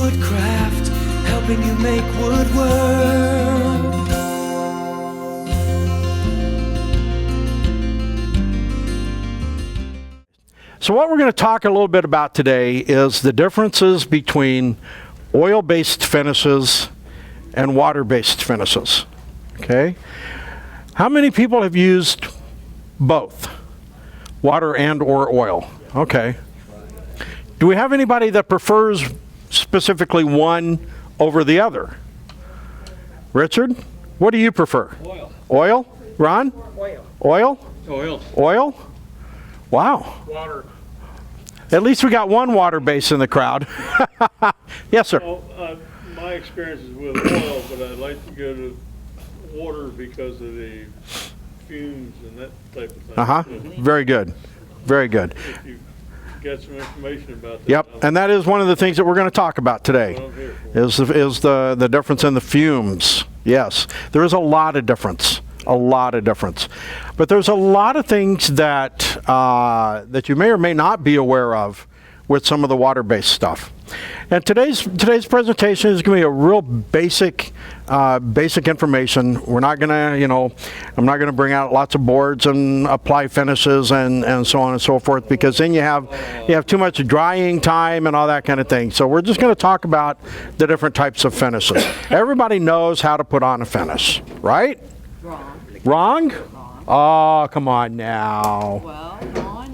woodcraft, helping you make woodwork. So what we're going to talk a little bit about today is the differences between oil-based finishes and water-based finishes. Okay? How many people have used both? Water and or oil? Okay. Do we have anybody that prefers specifically one over the other? Richard, what do you prefer? Oil. Oil? Ron? Oil. Oil? Oil. Oil? Wow. Water. At least we got one water base in the crowd. Yes, sir. Well, my experience is with oil, but I'd like to go to water because of the fumes and that type of thing. Uh-huh. Very good. Very good. If you get some information about that. Yep. And that is one of the things that we're going to talk about today. What I'm here for. Is the difference in the fumes. Yes. There is a lot of difference. A lot of difference. But there's a lot of things that that you may or may not be aware of with some of the water-based stuff. And today's presentation is going to be a real basic information. We're not going to, I'm not going to bring out lots of boards and apply finishes and so on and so forth, because then you have too much drying time and all that kind of thing. So we're just going to talk about the different types of finishes. Everybody knows how to put on a finish, right? Wrong. Wrong? Oh, come on now. Well, no, I'm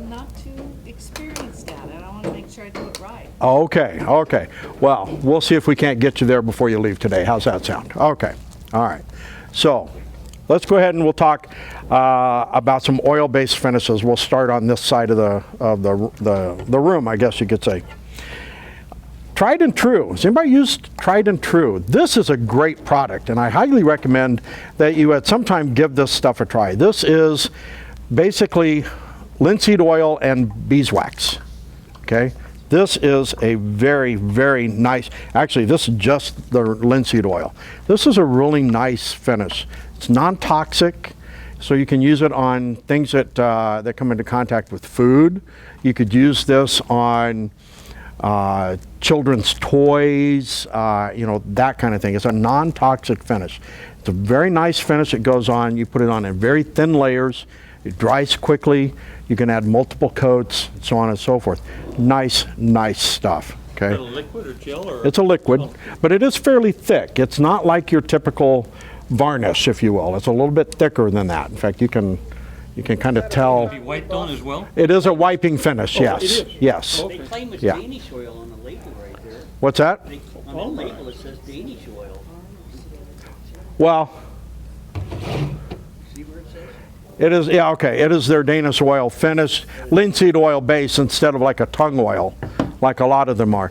not too experienced at it. I want to make sure I do it right. Okay, okay. Well, we'll see if we can't get you there before you leave today. How's that sound? Okay, all right. So, let's go ahead and we'll talk about some oil-based finishes. We'll start on this side of the room, I guess you could say. Tried and True. Has anybody used Tried and True? This is a great product, and I highly recommend that you at some time give this stuff a try. This is basically linseed oil and beeswax. Okay? This is a very, very nice, actually this is just the linseed oil. This is a really nice finish. It's non-toxic, so you can use it on things that, that come into contact with food. You could use this on children's toys, that kind of thing. It's a non-toxic finish. It's a very nice finish. It goes on, you put it on in very thin layers. It dries quickly. You can add multiple coats, so on and so forth. Nice, nice stuff. Okay. Is it a liquid or gel? Or it's a liquid, but it is fairly thick. It's not like your typical varnish, if you will. It's a little bit thicker than that. In fact, you can kind of tell. Be wiped on as well? It is a wiping finish, yes. It is? Yes. Okay. They claim it's Yeah. Danish oil on the label right there. What's that? On the label it says Danish oil. Well, See where it says? it is, yeah, okay. It is their Danish oil finish, linseed oil base instead of like a tongue oil, like a lot of them are.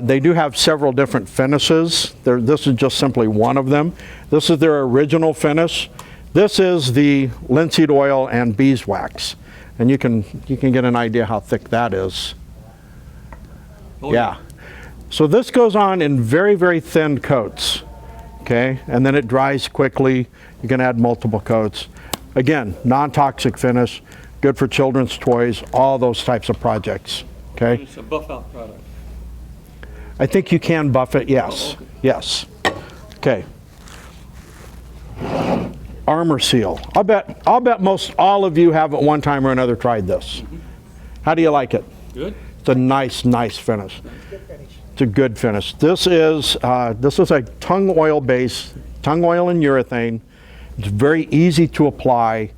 They do have several different finishes. This is just simply one of them. This is their original finish. This is the linseed oil and beeswax, and you can get an idea how thick that is. Oh, Yeah. So this goes on in very, very thin coats, okay? And then it dries quickly. You can add multiple coats. Again, non-toxic finish, good for children's toys, all those types of projects, okay? It's a buff out product. I think you can buff it, yes. Oh, okay. Yes. Okay. Armour Seal. I'll bet most all of you have at one time or another tried this. How do you like it? Good. It's a nice, nice finish. It's a good finish. This is a tongue oil base, tongue oil and urethane. It's very easy to apply.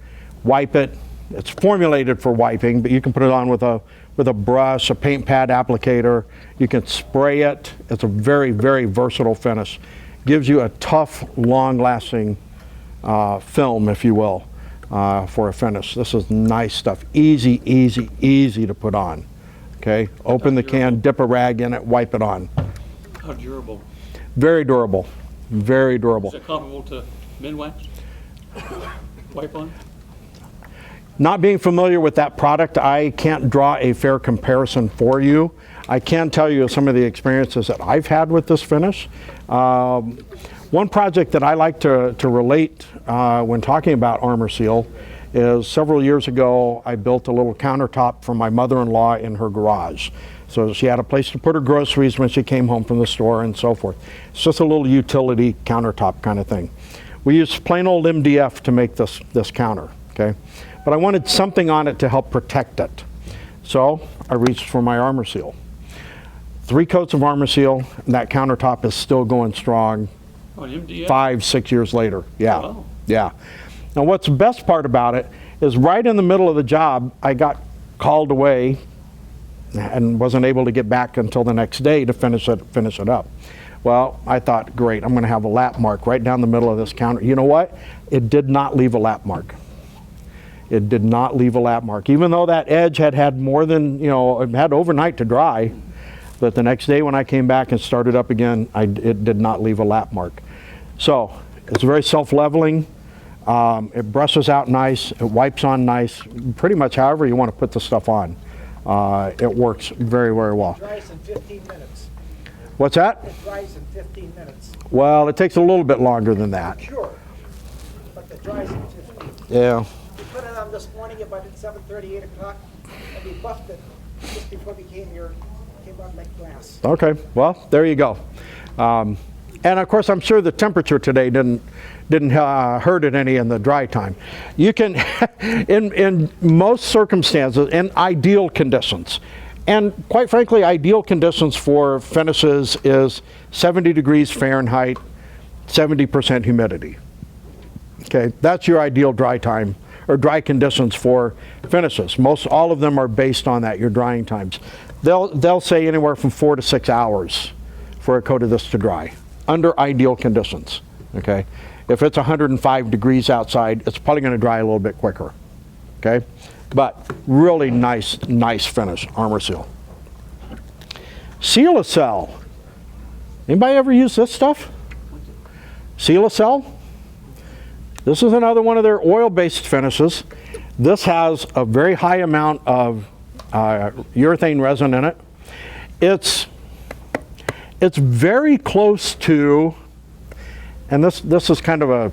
Wipe it. It's formulated for wiping, but you can put it on with a brush, a paint pad applicator. You can spray it. It's a very, very versatile finish. Gives you a tough, long-lasting film, if you will, for a finish. This is nice stuff. Easy, easy, easy to put on. Okay, open the can, dip a rag in it, wipe it on. How durable? Very durable, very durable. Is it comparable to Minwax? Wipe on? Not being familiar with that product, I can't draw a fair comparison for you. I can tell you some of the experiences that I've had with this finish. One project that I like to relate when talking about Armour Seal is several years ago I built a little countertop for my mother-in-law in her garage. so she had a place to put her groceries when she came home from the store and so forth. It's just a little utility countertop kind of thing. We used plain old MDF to make this counter, okay? But I wanted something on it to help protect it. So I reached for my Armour Seal. 3 coats of Armour Seal, and that countertop is still going strong On MDF? 5-6 years later. Yeah, Wow. yeah. Now what's the best part about it is right in the middle of the job, I got called away and wasn't able to get back until the next day to finish it up. Well, I thought, great, I'm gonna have a lap mark right down the middle of this counter. You know what? It did not leave a lap mark. It did not leave a lap mark. Even though that edge had more than, it had overnight to dry, but the next day when I came back and started up again, it did not leave a lap mark. So it's very self-leveling. It brushes out nice, it wipes on nice, pretty much however you want to put the stuff on. It works very, very well. It dries in 15 minutes. What's that? It dries in 15 minutes. Well, it takes a little bit longer than that. Sure, but it dries in 15. Yeah. We put it on this morning about 7:30, 8 o'clock, and we buffed it just before we came here. Came out like glass. Okay, well, there you go. And of course, I'm sure the temperature today didn't hurt it any in the dry time. You can, in most circumstances, in ideal conditions, and quite frankly, ideal conditions for finishes is 70 degrees Fahrenheit, 70% humidity. Okay, that's your ideal dry time or dry conditions for finishes. All of them are based on that, your drying times. They'll say anywhere from 4 to 6 hours for a coat of this to dry, under ideal conditions, okay? If it's 105 degrees outside, it's probably gonna dry a little bit quicker, okay? But really nice finish, Armour Seal. Seal-a-Cell. Anybody ever use this stuff? Seal-a-Cell? This is another one of their oil-based finishes. This has a very high amount of urethane resin in it. It's very close to, and this is kind of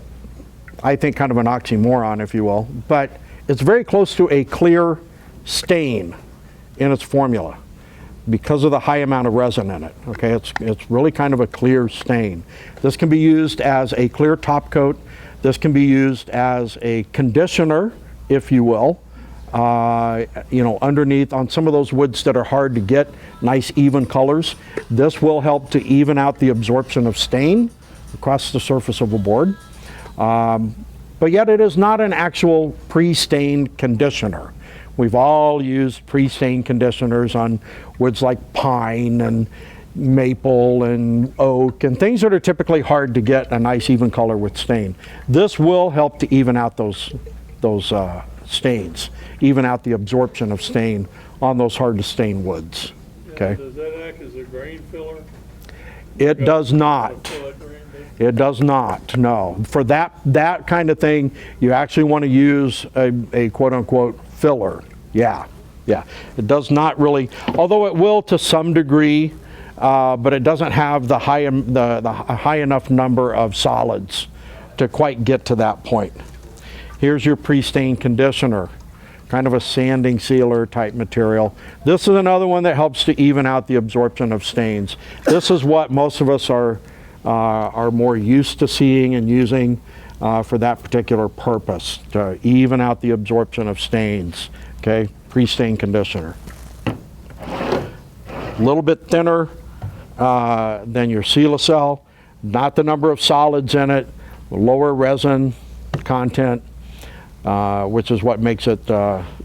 I think kind of an oxymoron, if you will, but it's very close to a clear stain in its formula because of the high amount of resin in it. Okay, it's really kind of a clear stain. This can be used as a clear top coat. This can be used as a conditioner, if you will, underneath on some of those woods that are hard to get nice even colors. This will help to even out the absorption of stain across the surface of a board. But yet it is not an actual pre-stain conditioner. We've all used pre-stain conditioners on woods like pine and maple and oak and things that are typically hard to get a nice even color with stain. This will help to even out those stains, even out the absorption of stain on those hard to stain woods. Okay. Does that act as a grain filler? It does not. Fill that grain, does it? It does not, no. For that kind of thing, you actually want to use a quote-unquote filler. Yeah. It does not really, although it will to some degree, but it doesn't have the high enough number of solids to quite get to that point. Here's your pre-stain conditioner, kind of a sanding sealer type material. This is another one that helps to even out the absorption of stains. This is what most of us are more used to seeing and using for that particular purpose, to even out the absorption of stains. Okay, pre-stain conditioner. A little bit thinner than your Seal-a-Cell, not the number of solids in it, lower resin content, which is what makes it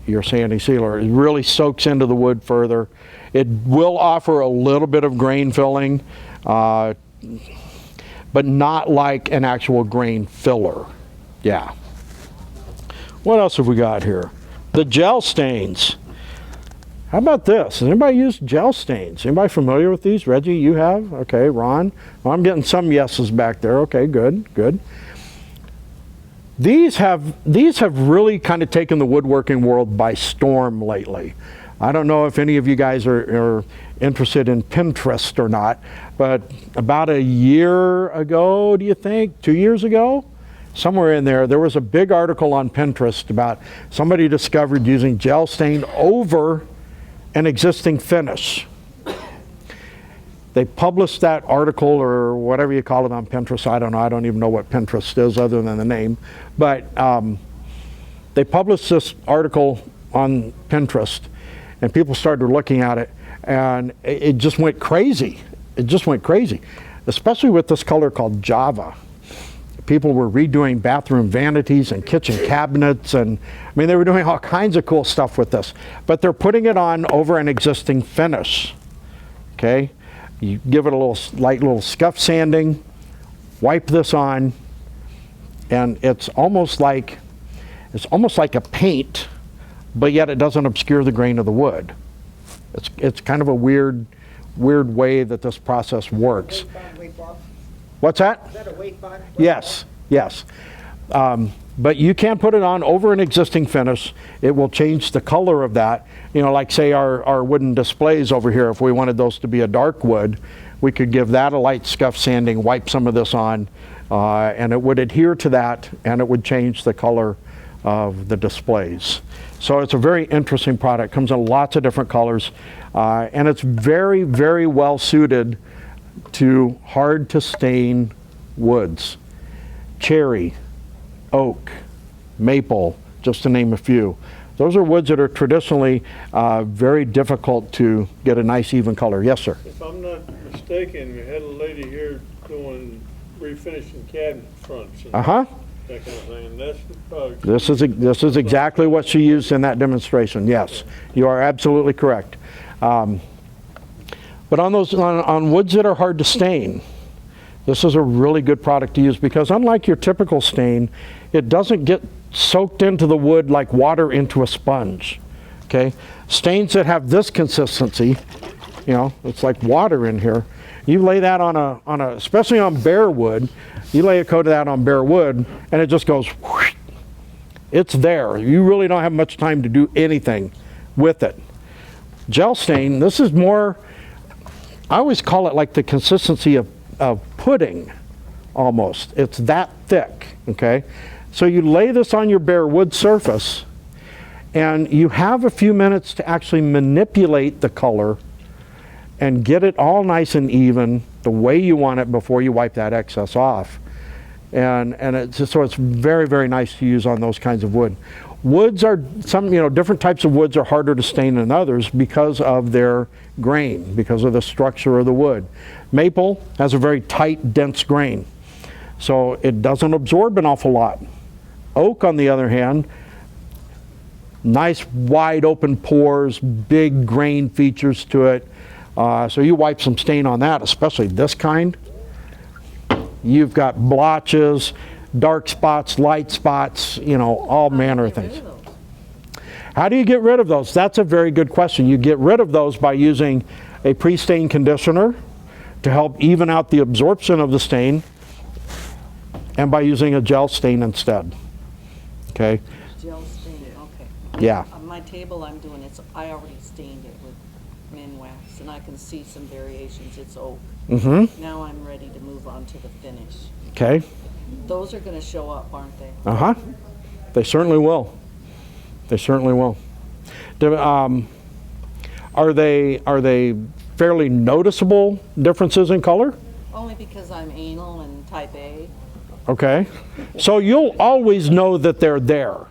your sandy sealer. It really soaks into the wood further. It will offer a little bit of grain filling, but not like an actual grain filler. Yeah. What else have we got here? The gel stains. How about this? Has anybody used gel stains? Anybody familiar with these? Reggie, you have? Okay, Ron. Well, I'm getting some yeses back there. Okay, good. These have really kind of taken the woodworking world by storm lately. I don't know if any of you guys are interested in Pinterest or not, but about a year ago, do you think? 2 years ago? Somewhere in there was a big article on Pinterest about somebody discovered using gel stain over an existing finish. They published that article or whatever you call it on Pinterest. I don't know. I don't even know what Pinterest is other than the name. But they published this article on Pinterest, and people started looking at it, and it just went crazy. It just went crazy, especially with this color called Java. People were redoing bathroom vanities and kitchen cabinets, and I mean, they were doing all kinds of cool stuff with this. But they're putting it on over an existing finish. Okay, you give it a little light little scuff sanding, wipe this on, and it's almost like a paint, but yet it doesn't obscure the grain of the wood. It's kind of a weird way that this process works. What's that? Is that a weight bond? Yes, yes. But you can put it on over an existing finish. It will change the color of that. You know, like say our wooden displays over here, if we wanted those to be a dark wood, we could give that a light scuff sanding, wipe some of this on, and it would adhere to that, and it would change the color of the displays. So it's a very interesting product. Comes in lots of different colors, and it's very, very well suited to hard to stain woods. Cherry, oak, maple, just to name a few. Those are woods that are traditionally very difficult to get a nice even color. Yes, sir. If I'm not mistaken, we had a lady here doing refinishing cabinet fronts and Uh-huh. that kind of thing, and that's the product. This is exactly what she used in that demonstration. Yes, you are absolutely correct. But on woods that are hard to stain, this is a really good product to use, because unlike your typical stain, it doesn't get soaked into the wood like water into a sponge. Okay, stains that have this consistency, you know, it's like water in here. You lay that on a especially on bare wood, you lay a coat of that on bare wood, and it just goes whoosh. It's there. You really don't have much time to do anything with it. Gel stain, this is more, I always call it like the consistency of pudding, almost. It's that thick, okay? So you lay this on your bare wood surface, and you have a few minutes to actually manipulate the color and get it all nice and even the way you want it before you wipe that excess off. And so it's very, very nice to use on those kinds of wood. Woods are, different types of woods are harder to stain than others because of their grain, because of the structure of the wood. Maple has a very tight, dense grain, so it doesn't absorb an awful lot. Oak, on the other hand, nice wide open pores, big grain features to it. So you wipe some stain on that, especially this kind. You've got blotches, dark spots, light spots, all manner of things. How do you get rid of those? That's a very good question. You get rid of those by using a pre-stain conditioner to help even out the absorption of the stain, and by using a gel stain instead. Okay? Gel stain, okay. Yeah. On my table I'm doing it, I already stained it with min wax, and I can see some variations. It's oak. Mm-hmm. Now I'm ready to move on to the finish. Okay. Those are going to show up, aren't they? Uh-huh. They certainly will. They certainly will. Are they fairly noticeable differences in color? Only because I'm anal and type A. Okay. So you'll always know that they're there.